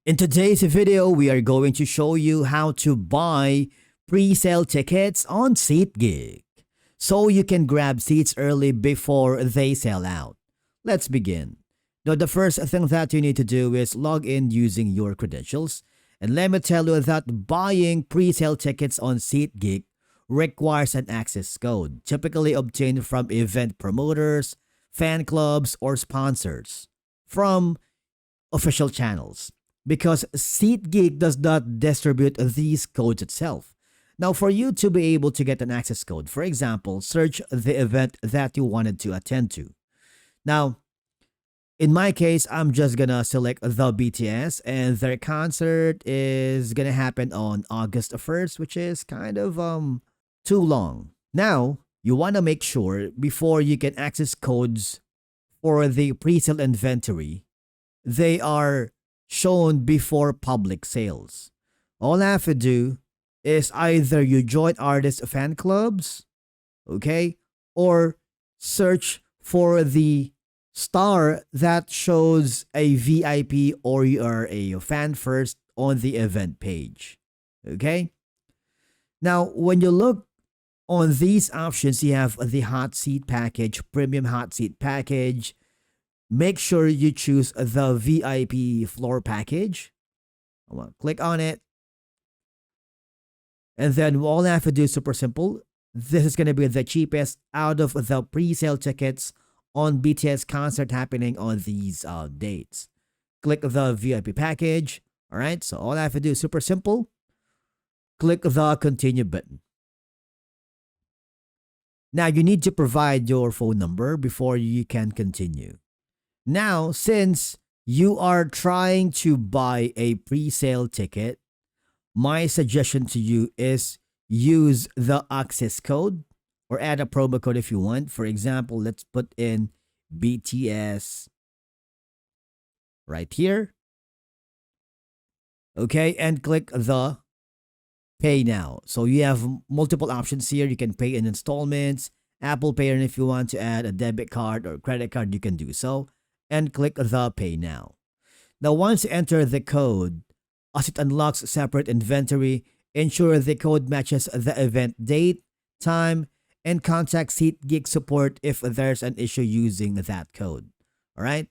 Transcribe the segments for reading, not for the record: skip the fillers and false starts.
In today's video, we are going to show you how to buy pre-sale tickets on SeatGeek so you can grab seats early before they sell out. Let's begin. Now, the first thing that you need to do is log in using your credentials. And let me tell you that buying pre-sale tickets on SeatGeek requires an access code, typically obtained from event promoters, fan clubs, or sponsors from official channels, because SeatGeek does not distribute these codes itself. Now, for you to be able to get an access code, for example, search the event that you wanted to attend to. Now, in my case, I'm just gonna select the BTS, and their concert is gonna happen on August 1st, which is kind of too long. Now, you wanna make sure before you can access codes for the pre-sale inventory, they are shown before public sales. All I have to do is either you join artist fan clubs, okay, or search for the star that shows a VIP or you are a fan first on the event page, okay? Now, when you look on these options, you have the hot seat package, premium hot seat package. Make sure you choose the VIP floor package. Click on it. And then all I have to do is super simple. This is going to be the cheapest out of the pre-sale tickets on BTS concert happening on these dates. Click the VIP package. All right, so all I have to do is super simple. Click the continue button. Now you need to provide your phone number before you can continue. Now, since you are trying to buy a pre-sale ticket, my suggestion to you is use the access code or add a promo code if you want. For example, let's put in BTS right here. Okay, and click the pay now. So you have multiple options here. You can pay in installments, Apple Pay, and if you want to add a debit card or credit card, you can do so. And click the pay now. Now, once you enter the code, as it unlocks separate inventory, ensure the code matches the event date, time, and contact SeatGeek support if there's an issue using that code. Alright?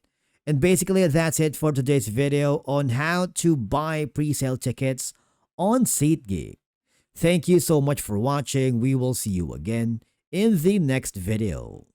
And basically, that's it for today's video on how to buy pre-sale tickets on SeatGeek. Thank you so much for watching. We will see you again in the next video.